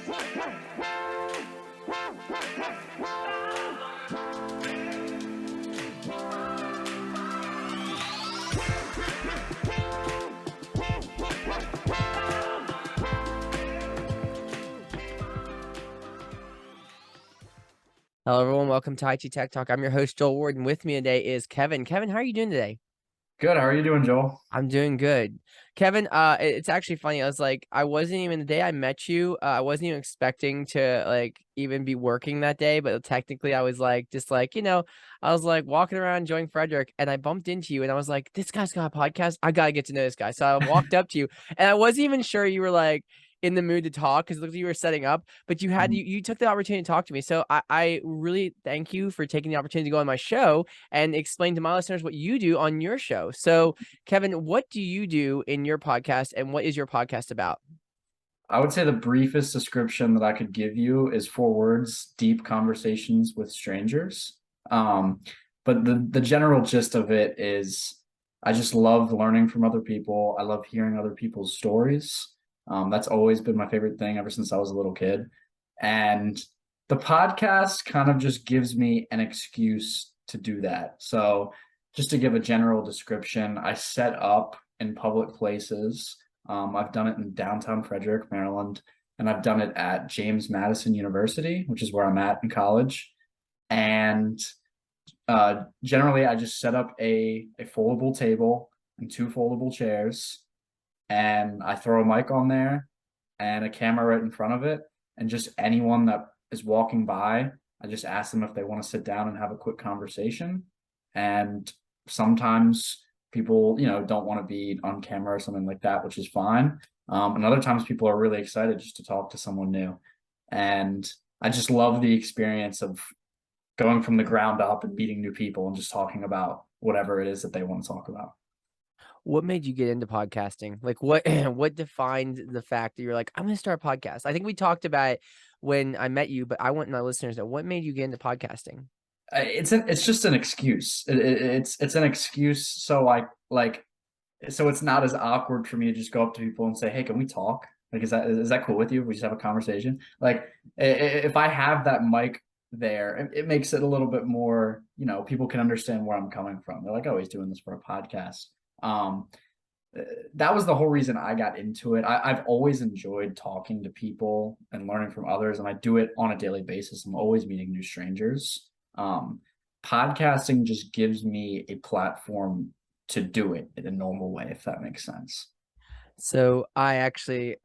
Hello, everyone. Welcome to IT Tech Talk. I'm your host, Joel Ward, and with me today is Kevin. Kevin, how are you doing today? Good. How are you doing, Joel? I'm doing good. Kevin, it's actually funny. I wasn't even the day I met you, I wasn't even expecting to even be working that day, but technically I was I was like walking around enjoying Frederick and I bumped into you and I was like, this guy's got a podcast. I gotta get to know this guy. So I walked up to you and I wasn't even sure you were in the mood to talk because it looked like you were setting up, but you took the opportunity to talk to me. So I really thank you for taking the opportunity to go on my show and explain to my listeners what you do on your show. So Kevin, what do you do in your podcast and what is your podcast about? I would say the briefest description that I could give you is 4 words: deep conversations with strangers. Um, but the general gist of it is I just love learning from other people. I love hearing other people's stories. That's always been my favorite thing ever since I was a little kid. And the podcast kind of just gives me an excuse to do that. So just to give a general description, I set up in public places. I've done it in downtown Frederick, Maryland, and I've done it at James Madison University, which is where I'm at in college. And generally, I just set up a foldable table and 2 foldable chairs, and I throw a mic on there and a camera right in front of it. And just anyone that is walking by, I just ask them if they want to sit down and have a quick conversation. And sometimes people, don't want to be on camera or something like that, which is fine. And other times people are really excited just to talk to someone new. And I just love the experience of going from the ground up and meeting new people and just talking about whatever it is that they want to talk about. What made you get into podcasting? Like what what defined the fact that you're like, I'm gonna start a podcast? I think we talked about it when I met you, but I want my listeners to know what made you get into podcasting? It's just an excuse. It's an excuse. So it's not as awkward for me to just go up to people and say, "Hey, can we talk? Like, is that cool with you? We just have a conversation." Like, if I have that mic there, it makes it a little bit more. People can understand where I'm coming from. They're like, "Oh, he's doing this for a podcast." Um, that was the whole reason I got into it. I've always enjoyed talking to people and learning from others, and I do it on a daily basis. I'm always meeting new strangers. Um, Podcasting just gives me a platform to do it in a normal way, if that makes sense. So I actually,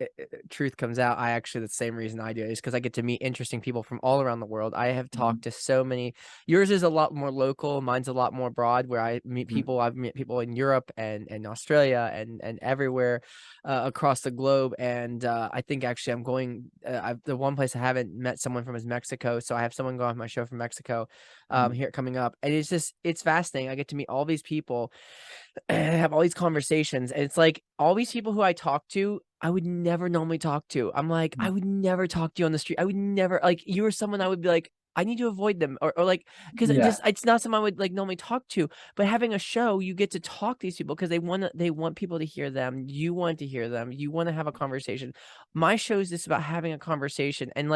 truth comes out, I actually, the same reason I do it is because I get to meet interesting people from all around the world. I have talked Mhm. to so many. Yours is a lot more local. Mine's a lot more broad, where I meet Mhm. people. I've met people in Europe and Australia and everywhere across the globe. And I think actually I'm going. The one place I haven't met someone from is Mexico. So I have someone going on my show from Mexico Mhm. here coming up, and it's fascinating. I get to meet all these people and have all these conversations, and it's like all these people who I talk to, I would never normally talk to. I'm like, I Mhm. would never talk to you on the street. I would never you were someone I would be like, I need to avoid them or like because Yeah. it's not someone I would normally talk to. But having a show, you get to talk to these people because they want people to hear them. You want to hear them. You want to have a conversation. My show is just about having a conversation and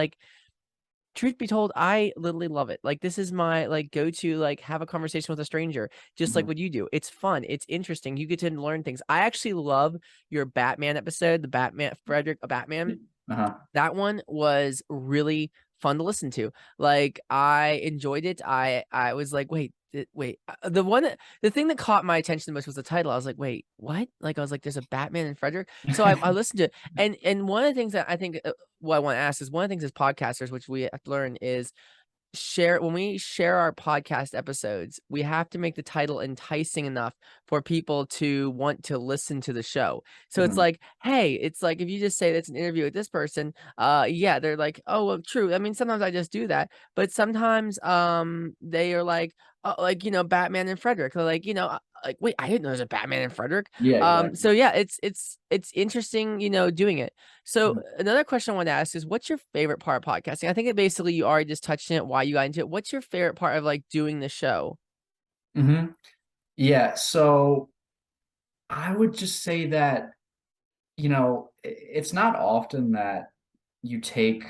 truth be told, I literally love it. Like, this is my, go-to, have a conversation with a stranger, just like Mhm. what you do. It's fun. It's interesting. You get to learn things. I actually love your Batman episode, the Batman Frederick Batman. Uh-huh. That one was really fun to listen to. Like, I enjoyed it. I was like, "Wait, wait." The thing that caught my attention the most was the title. I was like, "Wait, what?" Like, I was like, "There's a Batman in Frederick?" So I listened to it, and one of the things that I think, what I wanna ask is one of the things as podcasters, which we have to learn is when we share our podcast episodes, we have to make the title enticing enough for people to want to listen to the show. So it's Mhm. like, hey, it's like if you just say that's an interview with this person, yeah, they're like, oh, well, true. I mean, sometimes I just do that, but sometimes they are like, Batman and Frederick. They're like, wait, I didn't know there's a Batman and Frederick. Yeah, So exactly. yeah, it's interesting, doing it. So Mhm. another question I want to ask is, what's your favorite part of podcasting? I think it basically you already just touched on it, why you got into it. What's your favorite part of doing the show? Mhm. Yeah, so I would just say that, it's not often that you take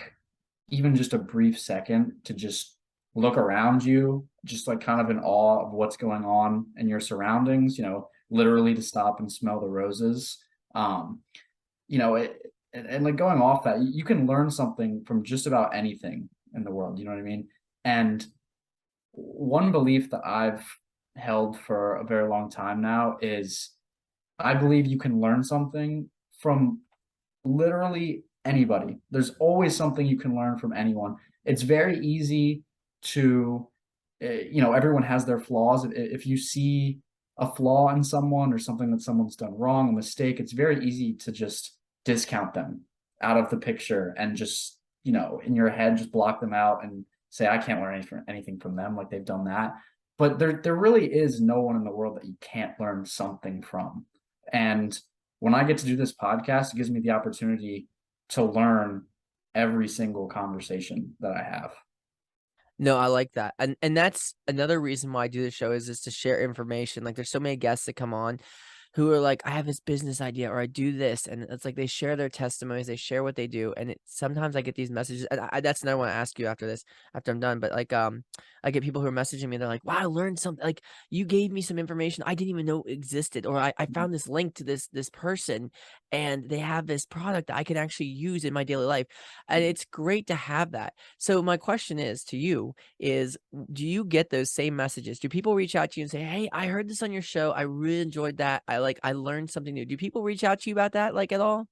even just a brief second to just look around you, just like kind of in awe of what's going on in your surroundings, literally to stop and smell the roses. Um, and like going off that, you can learn something from just about anything in the world, you know what I mean? And one belief that I've held for a very long time now is I believe you can learn something from literally anybody. There's always something you can learn from anyone. It's very easy to, everyone has their flaws. If you see a flaw in someone or something that someone's done wrong, a mistake, it's very easy to just discount them out of the picture and just, in your head, just block them out and say, I can't learn anything from them, like they've done that. But there really is no one in the world that you can't learn something from. And when I get to do this podcast, it gives me the opportunity to learn every single conversation that I have. No, I like that. And that's another reason why I do the show is to share information. Like there's so many guests that come on who are like, I have this business idea or I do this. And it's like they share their testimonies, they share what they do. And sometimes I get these messages. And that's another one I ask you after this, after I'm done. But like I get people who are messaging me, they're like, wow, I learned something. Like you gave me some information I didn't even know existed. Or I found this link to this person and they have this product that I can actually use in my daily life. And it's great to have that. So my question is to you is, do you get those same messages? Do people reach out to you and say, "Hey, I heard this on your show. I really enjoyed that. I learned something new." Do people reach out to you about that like at all?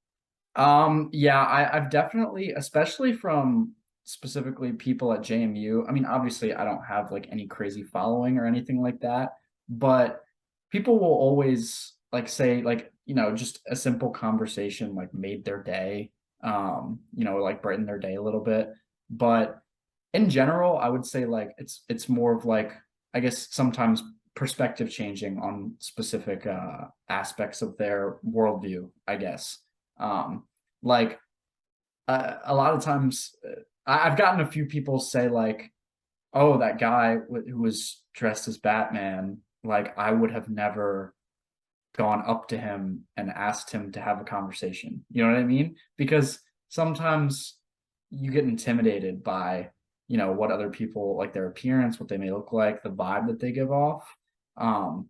Yeah, I've definitely, especially from specifically people at JMU. I mean, obviously, I don't have like any crazy following or anything like that, but people will always like say like, just a simple conversation like made their day, like brighten their day a little bit. But in general, I would say like it's more of like I guess sometimes perspective changing on specific aspects of their worldview, I guess. Like a lot of times, I've gotten a few people say like, "Oh, that guy who was dressed as Batman, like I would have never gone up to him and asked him to have a conversation." You know what I mean? Because sometimes you get intimidated by, what other people like their appearance, what they may look like, the vibe that they give off. Um,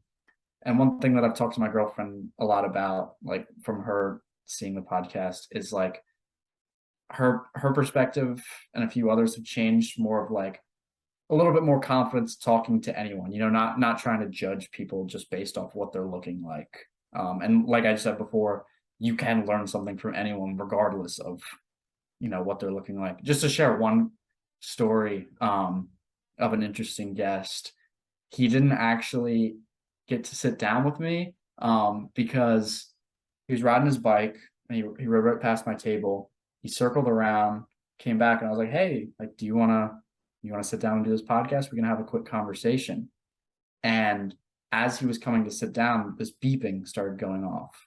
and one thing that I've talked to my girlfriend a lot about, like from her seeing the podcast, is like her perspective and a few others have changed more of like a little bit more confidence talking to anyone, not trying to judge people just based off what they're looking like. And like I said before, you can learn something from anyone regardless of, what they're looking like. Just to share one story of an interesting guest, he didn't actually get to sit down with me because he was riding his bike and he rode right past my table. He circled around, came back, and I was like, "Hey, like, do you want to sit down and do this podcast? We're gonna have a quick conversation." And as he was coming to sit down, this beeping started going off,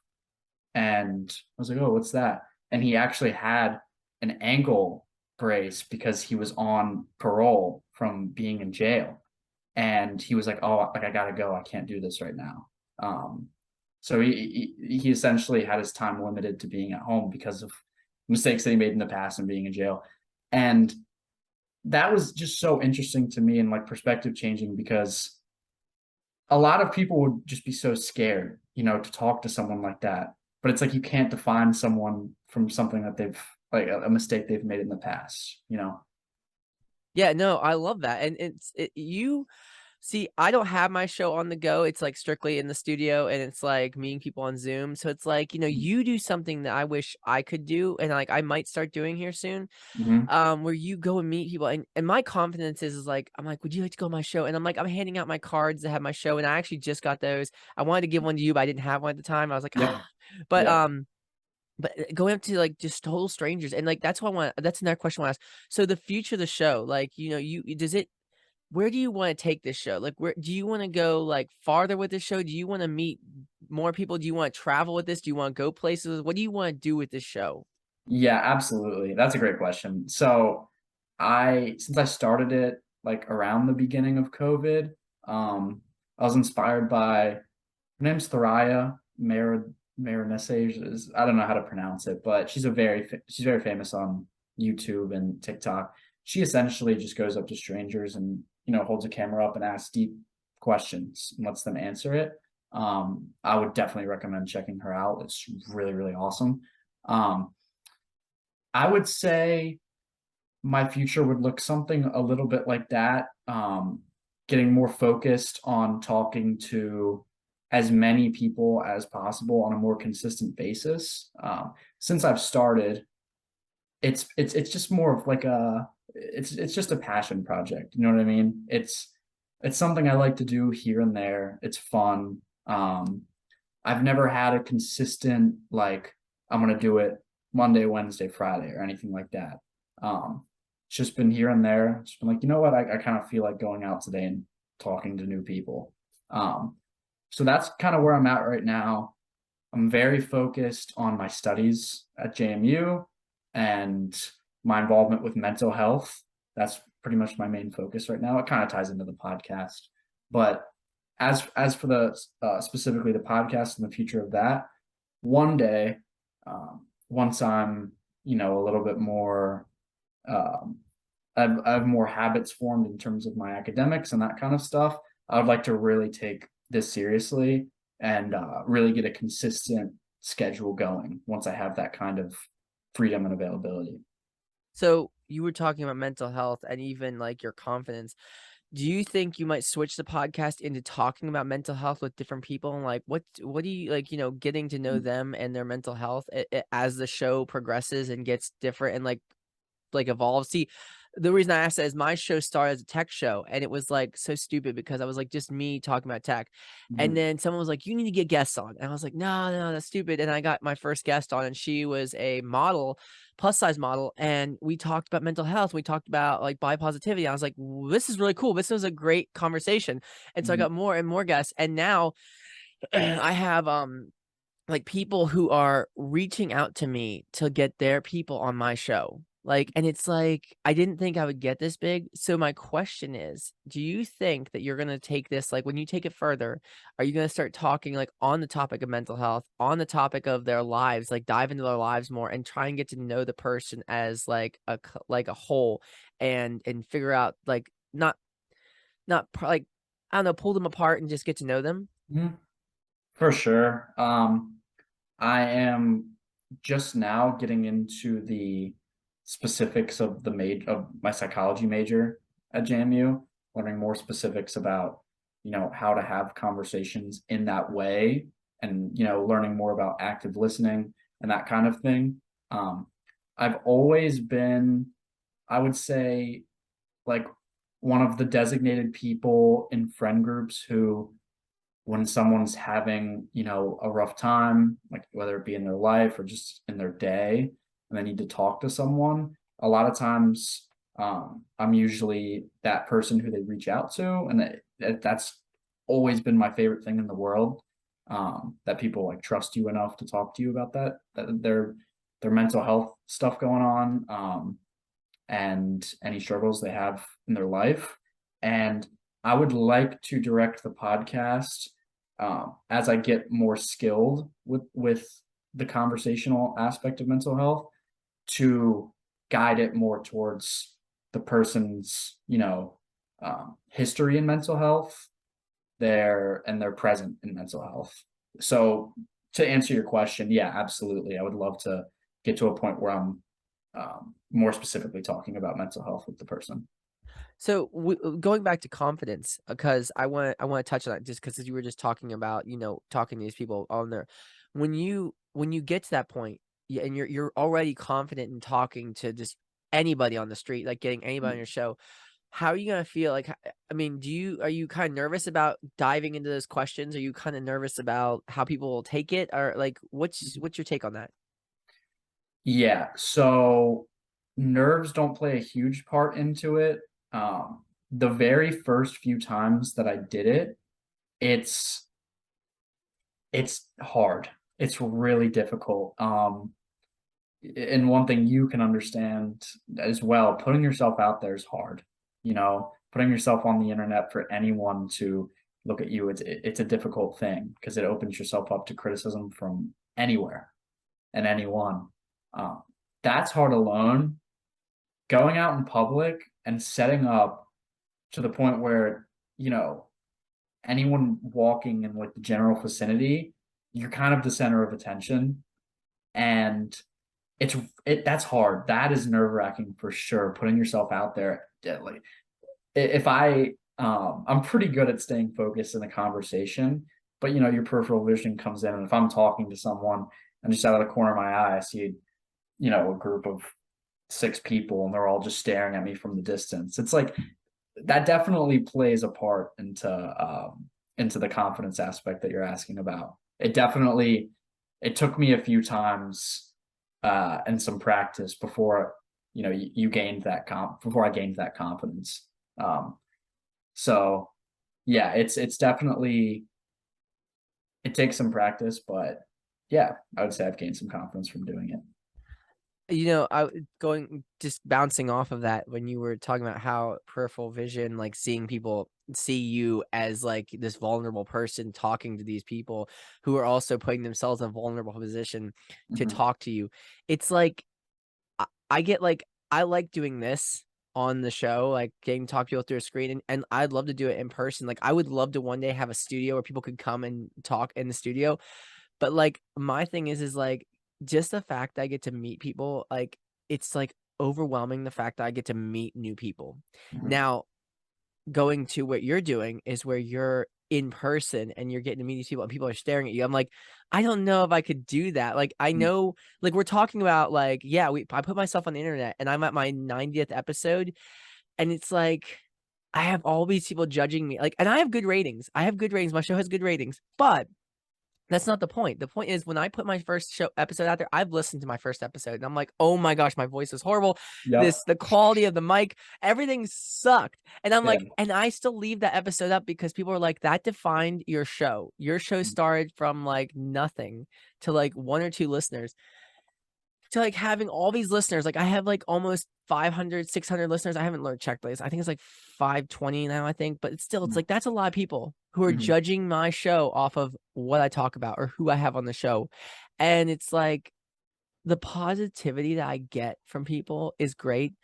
and I was like, "Oh, what's that?" And he actually had an ankle brace because he was on parole from being in jail, and he was like, "Oh, like I gotta go. I can't do this right now." Um, so he essentially had his time limited to being at home because of mistakes that he made in the past and being in jail, and that was just so interesting to me and like perspective changing because a lot of people would just be so scared, to talk to someone like that. But it's like you can't define someone from something that they've like a mistake they've made in the past. Yeah, no, I love that. And you see, I don't have my show on the go. It's like strictly in the studio and it's like meeting people on Zoom. So it's like, you do something that I wish I could do and like I might start doing here soon. Mm-hmm. Where you go and meet people and my confidence is like, I'm like, would you like to go on my show? And I'm like, I'm handing out my cards that have my show, and I actually just got those. I wanted to give one to you, but I didn't have one at the time. I was like, Yep. ah, but Yep. going up to like just total strangers and like that's another question I want to ask. So the future of the show, like, does it where do you want to take this show? Like, where do you want to go like farther with this show? Do you want to meet more people? Do you want to travel with this? Do you want to go places? What do you want to do with this show? Yeah, absolutely. That's a great question. So since I started it like around the beginning of COVID, I was inspired by her name's Thoraya Marinese. I don't know how to pronounce it, but she's very famous on YouTube and TikTok. She essentially just goes up to strangers and, holds a camera up and asks deep questions and lets them answer it. I would definitely recommend checking her out. It's really, really awesome. Um, I would say my future would look something a little bit like that. Getting more focused on talking to as many people as possible on a more consistent basis. Since I've started, it's just more of like it's just a passion project. You know what I mean? It's something I like to do here and there. It's fun. I've never had a consistent like I'm gonna do it Monday, Wednesday, Friday, or anything like that. It's just been here and there. It's been like, you know what, I kind of feel like going out today and talking to new people. So that's kind of where I'm at right now. I'm very focused on my studies at JMU and my involvement with mental health. That's pretty much my main focus right now. It kind of ties into the podcast, but as for the specifically the podcast and the future of that, one day, once I'm a little bit more, um, I have more habits formed in terms of my academics and that kind of stuff. I would like to really take this seriously and really get a consistent schedule going once I have that kind of freedom and availability. So you were talking about mental health and even like your confidence. Do you think you might switch the podcast into talking about mental health with different people? And like, what do you like, getting to know them and their mental health as the show progresses and gets different and like evolve. See, the reason I asked that is my show started as a tech show and it was like so stupid because I was like just me talking about tech. And Mhm. then someone was like, you need to get guests on. And I was like, no, no, that's stupid. And I got my first guest on and she was a model, plus size model. And we talked about mental health. We talked about like body positivity. I was like, this is really cool. This was a great conversation. And so I Mhm. got more and more guests. And now I have like people who are reaching out to me to get their people on my show. Like, and it's like, I didn't think I would get this big. So my question is, do you think that you're going to take this, like when you take it further, are you going to start talking like on the topic of mental health, on the topic of their lives, like dive into their lives more and try and get to know the person as like like a whole and figure out like like, I don't know, pull them apart and just get to know them? Mhm. For sure. I am just now getting into the specifics of my psychology major at JMU, learning more specifics about, how to have conversations in that way and, learning more about active listening and that kind of thing. Um, I've always been, I would say, like one of the designated people in friend groups who when someone's having, a rough time, like whether it be in their life or just in their day, and they need to talk to someone, a lot of times I'm usually that person who they reach out to. And that's always been my favorite thing in the world. That people like trust you enough to talk to you about that their mental health stuff going on. And any struggles they have in their life. And I would like to direct the podcast as I get more skilled with the conversational aspect of mental health to guide it more towards the person's history in mental health, their present in mental health. So to answer your question, yeah, absolutely, I would love to get to a point where I'm more specifically talking about mental health with the person. So going back to confidence, because I want to touch on that just because you were just talking about talking to these people on there. When you get to that point, yeah, and you're already confident in talking to just anybody on the street, like getting anybody on your show. How are you gonna feel? Like, I mean, are you kind of nervous about diving into those questions? Are you kind of nervous about how people will take it, or like what's your take on that? Yeah, so nerves don't play a huge part into it. The very first few times that I did it, it's it's hard. It's really difficult. And one thing you can understand as well, putting yourself out there is hard. Putting yourself on the internet for anyone to look at you, it's a difficult thing because it opens yourself up to criticism from anywhere and anyone. Um, that's hard alone. going out in public and setting up to the point where, you know, anyone walking in like the general vicinity, you're kind of the center of attention. And that's hard. That is nerve-wracking for sure, putting yourself out there. Like if I'm pretty good at staying focused in a conversation, but you know, your peripheral vision comes in, and if I'm talking to someone and just out of the corner of my eye, I see, you know, a group of 6 people and they're all just staring at me from the distance. It's like that definitely plays a part into the confidence aspect that you're asking about. It took me a few times and some practice before, you know, you gained that before I gained that confidence. So yeah, it's definitely, it takes some practice, but yeah, I would say I've gained some confidence from doing it. You know, just bouncing off of that when you were talking about how peripheral vision, like seeing people see you as like this vulnerable person talking to these people who are also putting themselves in a vulnerable position to Mhm. talk to you. It's like I get like I like doing this on the show, like getting to talk to people through a screen, and I'd love to do it in person. Like I would love to one day have a studio where people could come and talk in the studio. But, like, my thing is, like, just the fact that I get to meet people, like, it's, like, overwhelming the fact that I get to meet new people. Mhm. Now, going to what you're doing is where you're in person and you're getting to meet these people and people are staring at you. I'm like, I don't know if I could do that. Like, I Mhm. know, like, we're talking about, like, yeah, I put myself on the internet and I'm at my 90th episode, and it's like, I have all these people judging me. Like, and I have good ratings. I have good ratings. My show has good ratings, but that's not the point. The point is when I put my first show episode out there, I've listened to my first episode and I'm like, oh my gosh, my voice is horrible. Yep. The quality of the mic, everything sucked. And I'm Yeah. like, and I still leave that episode up because people are like, that defined your show. Your show started from like nothing to like 1 or 2 listeners to like having all these listeners. Like I have like almost 500, 600 listeners. I haven't learned check this. I think it's like 520 now, I think, but it's still, it's Mhm. like, that's a lot of people who are Mhm. judging my show off of what I talk about or who I have on the show. And it's like the positivity that I get from people is great.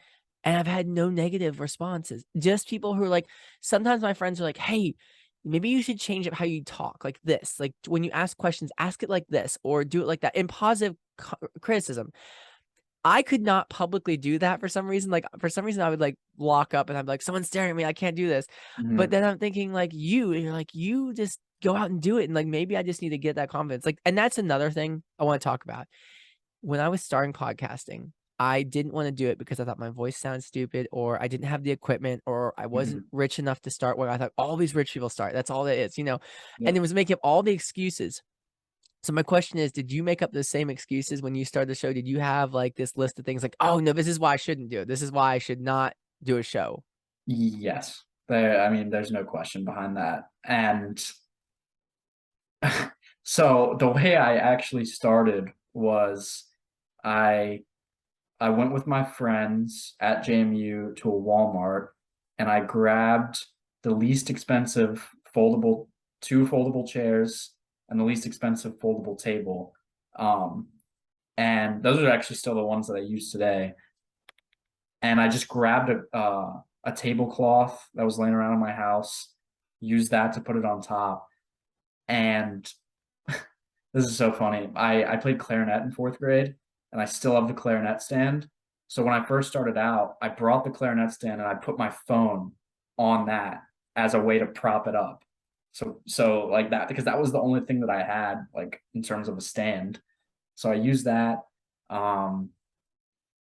And I've had no negative responses. Just people who are like, sometimes my friends are like, hey, maybe you should change up how you talk like this. Like when you ask questions, ask it like this or do it like that in positive criticism. I could not publicly do that for some reason. Like for some reason, I would like lock up and I'm like, someone's staring at me. I can't do this. But Mhm. then I'm thinking like you're like, you just go out and do it. And like maybe I just need to get that confidence. Like, and that's another thing I want to talk about. When I was starting podcasting, I didn't want to do it because I thought my voice sounded stupid or I didn't have the equipment or I wasn't Mhm. rich enough to start where I thought all these rich people start. That's all it is, you know? And Yep. it was making up all the excuses. So my question is, did you make up the same excuses when you started the show? Did you have like this list of things like, oh no, this is why I shouldn't do it. This is why I should not do a show. Yes. There, I mean, there's no question behind that. And so the way I actually started was I I went with my friends at JMU to a Walmart and I grabbed the least expensive foldable 2 foldable chairs and the least expensive foldable table. Um, and those are actually still the ones that I use today. And I just grabbed a tablecloth that was laying around in my house, used that to put it on top, and this is so funny. I played clarinet in 4th grade, and I still have the clarinet stand. So when I first started out, I brought the clarinet stand and I put my phone on that as a way to prop it up. So like that, because that was the only thing that I had like in terms of a stand. So I used that, um,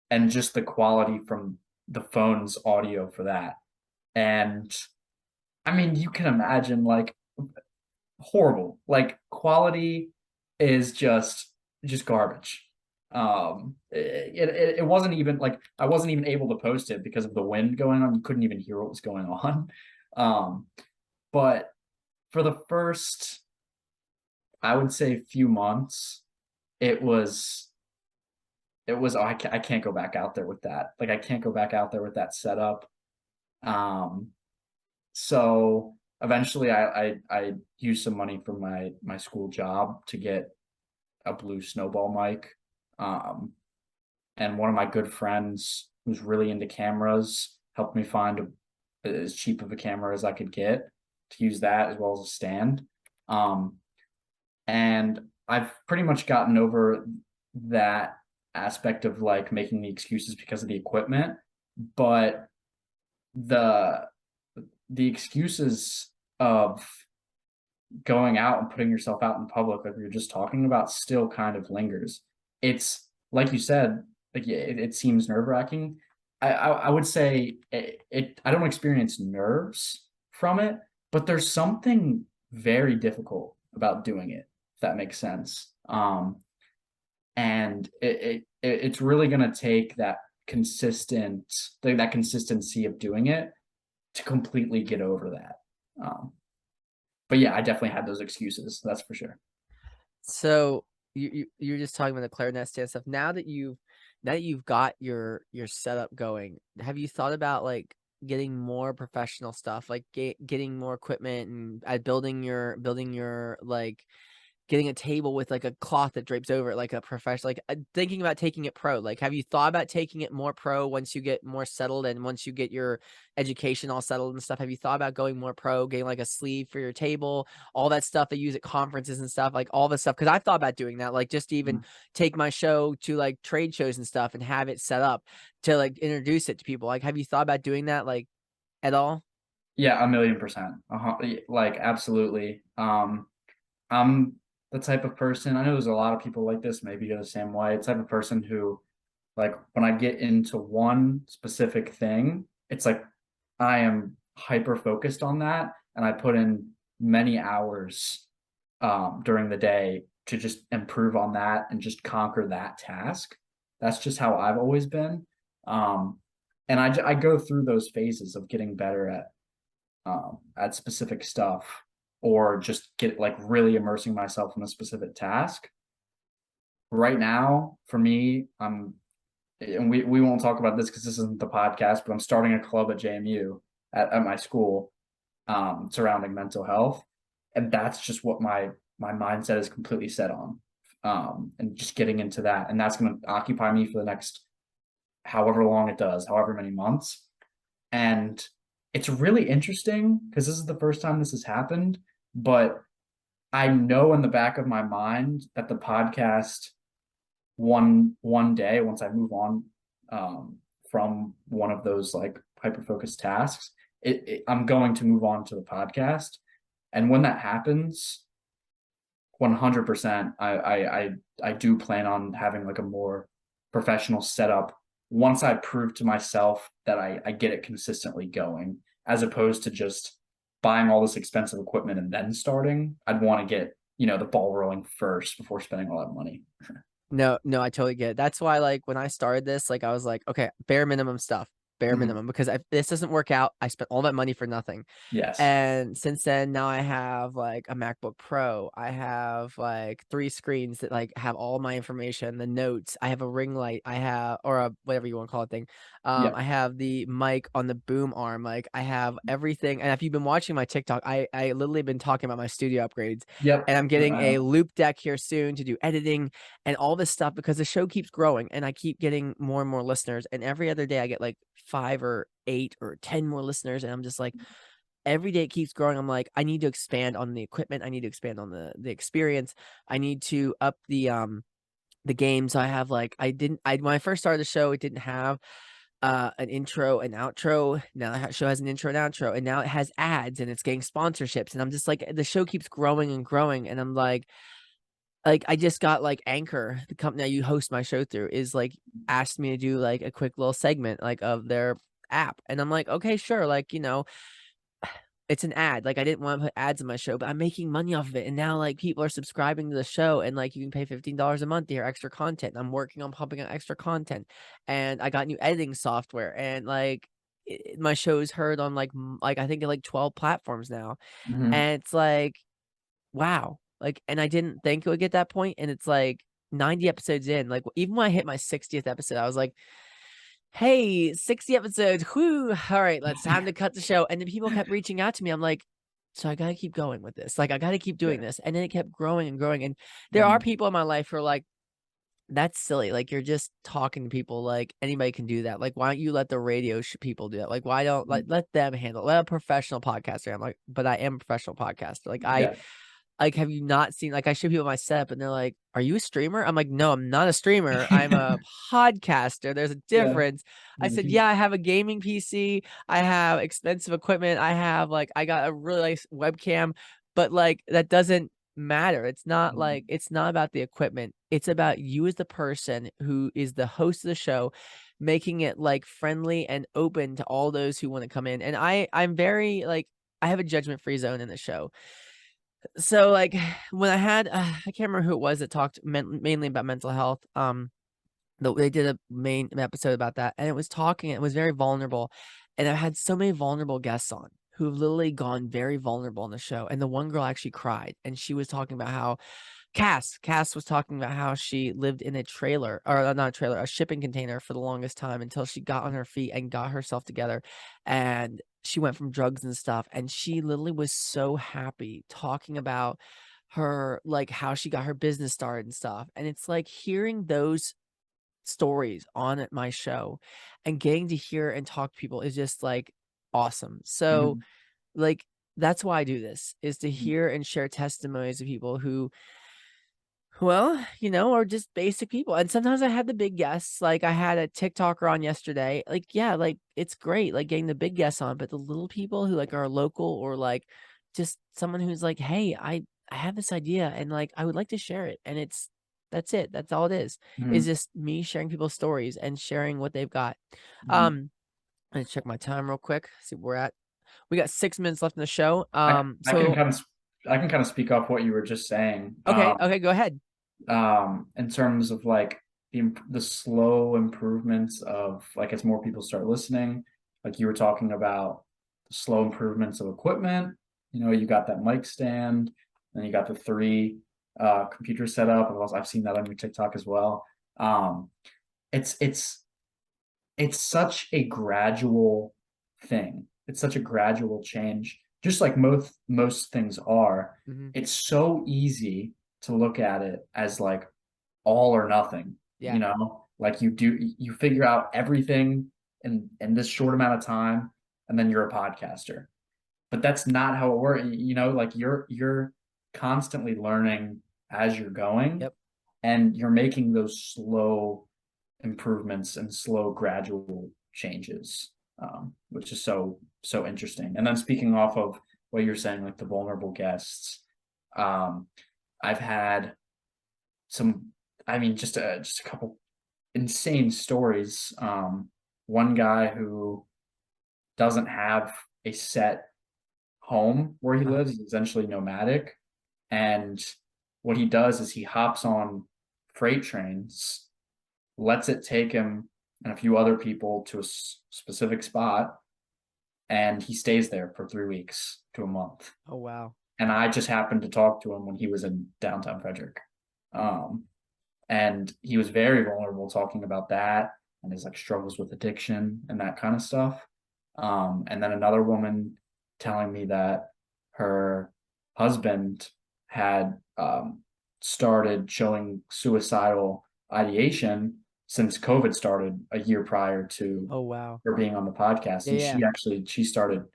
and just the quality from the phone's audio for that. And I mean, you can imagine like horrible. Like quality is just garbage. It wasn't even like I wasn't even able to post it because of the wind going on. You couldn't even hear what was going on. Um, but for the first, I would say, few months, it was oh, I can't go back out there with that. Like I can't go back out there with that setup. Um, so eventually I used some money from my school job to get a blue snowball mic. Um, and one of my good friends who's really into cameras helped me find as cheap of a camera as I could get to use that as well as a stand. Um, and I've pretty much gotten over that aspect of like making the excuses because of the equipment, but the the excuses of going out and putting yourself out in public, like we were just talking about, still kind of lingers. It's like you said, like yeah, it seems nerve wracking. I would say I don't experience nerves from it, but there's something very difficult about doing it, if that makes sense. And it's really gonna take that consistency of doing it to completely get over that. Um, but yeah, I definitely had those excuses. That's for sure. So you're just talking about the clarinet stand stuff. Now that you've got your setup going, have you thought about like getting more professional stuff, like getting more equipment and building your like getting a table with like a cloth that drapes over it, like a professional, like thinking about taking it pro. Like, have you thought about taking it more pro once you get more settled and once you get your education all settled and stuff? Have you thought about going more pro, getting like a sleeve for your table, all that stuff they use at conferences and stuff, like all this stuff? Because I've thought about doing that, like just to even Mhm. take my show to like trade shows and stuff and have it set up to like introduce it to people. Like, have you thought about doing that, like at all? Yeah, 1,000,000%. Like absolutely. I'm the type of person, I know there's a lot of people like this, maybe you're the same way. Type of person who, like, when I get into one specific thing, it's like I am hyper focused on that, and I put in many hours during the day to just improve on that and just conquer that task. That's just how I've always been. Um, and I go through those phases of getting better at specific stuff, or just get like really immersing myself in a specific task. Right now, for me, and we won't talk about this because this isn't the podcast, but I'm starting a club at JMU at my school, surrounding mental health, and that's just what my mindset is completely set on, and just getting into that, and that's going to occupy me for the next however long it does, however many months. And it's really interesting because this is the first time this has happened, but I know in the back of my mind that the podcast one day, once I move on, from one of those like hyper focused tasks, I'm going to move on to the podcast. And when that happens, 100%, I do plan on having like a more professional setup once I prove to myself that I get it consistently going, as opposed to just buying all this expensive equipment and then starting. I'd want to get, the ball rolling first before spending all that money. No, no, I totally get it. That's why, like, when I started this, like, I was like, okay, bare minimum stuff, bare Mhm. minimum, because if this doesn't work out, I spent all that money for nothing. Yes. And since then, now I have like a MacBook Pro. I have like 3 screens that like have all my information, the notes. I have a ring light. I have, or a whatever you want to call it thing. I Yep. have the mic on the boom arm. Like I have everything. And if you've been watching my TikTok, I literally been talking about my studio upgrades, Yep. and I'm Yep. getting I a know. loop deck here soon to do editing and all this stuff because the show keeps growing and I keep getting more and more listeners. And every other day I get like 5 or 8 or 10 more listeners. And I'm just like, every day it keeps growing. I'm like, I need to expand on the equipment. I need to expand on the experience. I need to up the game. So I have like I when I first started the show, it didn't have an intro and outro. Now the show has an intro and outro, and now it has ads and it's getting sponsorships. And I'm just like, the show keeps growing and growing. And I'm like I just got like Anchor, the company that you host my show through, is like asked me to do like a quick little segment like of their app. And I'm like, okay, sure. Like, it's an ad. Like I didn't want to put ads in my show, but I'm making money off of it. And now like people are subscribing to the show and like you can pay $15 a month to hear extra content. I'm working on pumping out extra content. And I got new editing software and like my show's heard on like I think like 12 platforms now. Mhm. And it's like, wow. Like, and I didn't think it would get that point. And it's like 90 episodes in. Like even when I hit my 60th episode, I was like, hey, 60 episodes. Whoo. All right, let's time to cut the show. And then people kept reaching out to me. I'm like, so I gotta keep going with this. Like I gotta keep Yeah. doing this. And then it kept growing and growing. And there are Mhm. people in my life who are like, that's silly. Like, you're just talking to people, like, anybody can do that. Like, why don't you let the radio people do that? Like, why don't let them handle it? Let a professional podcaster. I'm like, but I am a professional podcaster. Yeah. Like, have you not seen, like, I show people my setup and they're like, "Are you a streamer?" I'm like, "No, I'm not a streamer. I'm a podcaster. There's a Yeah. difference." I There's a said, huge. "Yeah, I have a gaming PC. I have expensive equipment. I have, like, I got a really nice webcam, but, like, that doesn't matter. It's not about the equipment. It's about you as the person who is the host of the show, making it, like, friendly and open to all those who wanna come in." And I'm very, like, I have a judgment-free zone in the show. So, like, when I had I can't remember who it was that talked mainly about mental health, they did a main episode about that, and it was very vulnerable, and I've had so many vulnerable guests on who've literally gone very vulnerable on the show, and the one girl actually cried, and she was talking about how Cass was talking about how she lived in a trailer or not a trailer, a shipping container for the longest time until she got on her feet and got herself together, and she went from drugs and stuff, and she literally was so happy talking about her like, how she got her business started and stuff, and it's like hearing those stories on at my show and getting to hear and talk to people is just, like, awesome. So, Mhm. like, that's why I do this, is to Mhm. hear and share testimonies of people who well, or just basic people, and sometimes I had the big guests, like, I had a TikToker on yesterday, like, yeah, like, it's great, like, getting the big guests on, but the little people who, like, are local or, like, just someone who's like, "Hey, I have this idea, and, like, I would like to share it," and that's it, that's all it is Mhm. just me sharing people's stories and sharing what they've got. Mhm. Um, let me check my time real quick, see where we're at. We got 6 minutes left in the show, I can so kind of I can kind of speak off what you were just saying. okay, okay, go ahead. In terms of like the slow improvements of like as more people start listening, like you were talking about the slow improvements of equipment. You got that mic stand, and you got the three computer setup. I've seen that on your TikTok as well. Um, it's it's it's such a gradual thing. It's such a gradual change, just like most things are. Mhm. It's so easy to look at it as like all or nothing, Yeah, like you figure out everything in this short amount of time, and then you're a podcaster. But that's not how it works. Like you're constantly learning as you're going, yep, and you're making those slow improvements and slow gradual changes, which is so interesting. And then speaking off of what you're saying, like the vulnerable guests, um, I've had some, I mean, just a couple insane stories. One guy who doesn't have a set home where he uh-huh. lives. He's essentially nomadic, and what he does is he hops on freight trains, lets it take him and a few other people to a specific spot, and he stays there for 3 weeks to a month. Oh, wow. And I just happened to talk to him when he was in downtown Frederick. Um, and he was very vulnerable talking about that and his like struggles with addiction and that kind of stuff. And then another woman telling me that her husband had started showing suicidal ideation since COVID started a year prior to Oh, wow. her being on the podcast, Yeah, and yeah. she started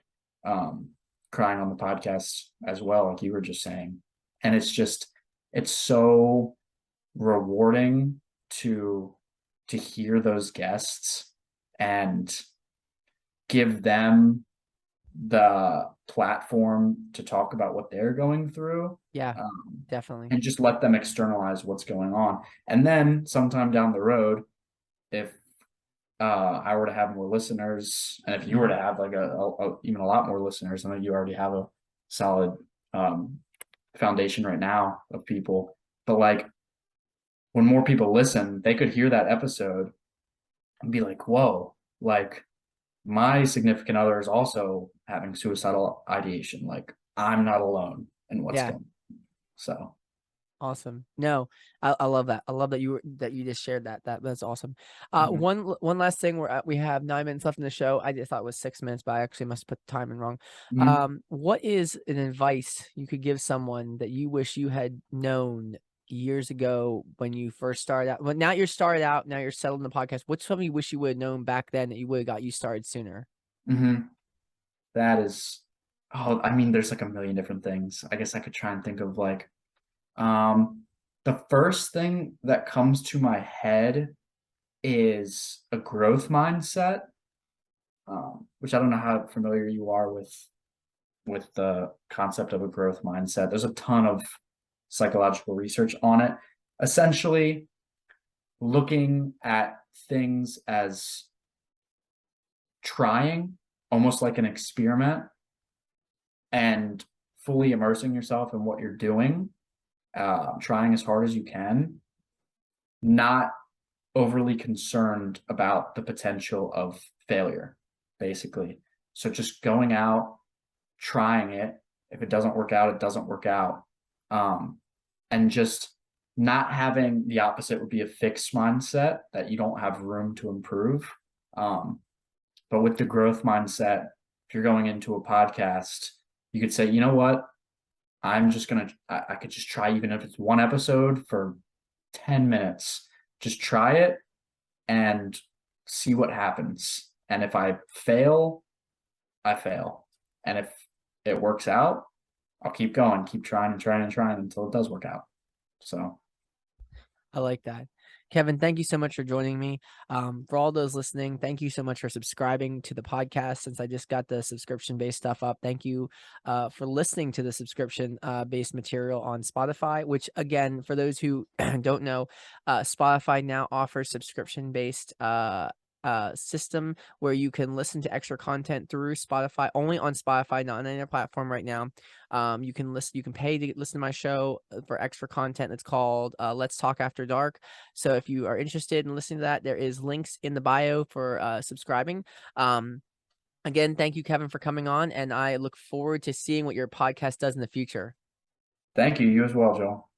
um, crying on the podcast as well, like you were just saying. And it's so rewarding to hear those guests and give them the platform to talk about what they're going through, Yeah, um, definitely. and just let them externalize what's going on. And then sometime down the road, if I were to have more listeners, and if you were Mhm. to have like even a lot more listeners, I know you already have a solid um, foundation right now of people, but like when more people listen, they could hear that episode and be like, "Whoa!" Like my significant other is also having suicidal ideation. Like I'm not alone in what's Yeah, going on. So, awesome. No, I love that. I love that you just shared that. That's awesome. mhm, One last thing. We have 9 minutes left in the show. I just thought it was 6 minutes, but I actually must put the time in wrong. mhm. What is an advice you could give someone that you wish you had known years ago when you first started out? Well, now you're started out, now you're settled in the podcast. What's something you wish you would have known back then that you would have got you started sooner? Hmm. That is, oh, I mean, there's like a million different things. I guess I could try and think of like, um, the first thing that comes to my head is a growth mindset, which I don't know how familiar you are with the concept of a growth mindset. There's a ton of psychological research on it. Essentially, looking at things as trying, almost like an experiment, and fully immersing yourself in what you're doing, trying as hard as you can, not overly concerned about the potential of failure, basically. So just going out, trying it. If it doesn't work out, it doesn't work out. And just not having the opposite would be a fixed mindset that you don't have room to improve. Um, but with the growth mindset, if you're going into a podcast, you could say, you know what? I could just try, even if it's one episode for 10 minutes, just try it and see what happens. And if I fail, I fail. And if it works out, I'll keep going, keep trying and trying and trying until it does work out. So I like that. Kevin, thank you so much for joining me. For all those listening, thank you so much for subscribing to the podcast. Since I just got the subscription based stuff up, thank you for listening to the subscription based material on Spotify, which, again, for those who don't know, Spotify now offers subscription based system where you can listen to extra content through Spotify, only on Spotify, not on any other platform right now. You can pay to listen to my show for extra content. It's called Let's Talk After Dark. So if you are interested in listening to that, there is links in the bio for subscribing. Again, thank you, Kevin, for coming on, and I look forward to seeing what your podcast does in the future. thank you. You as well, Joel.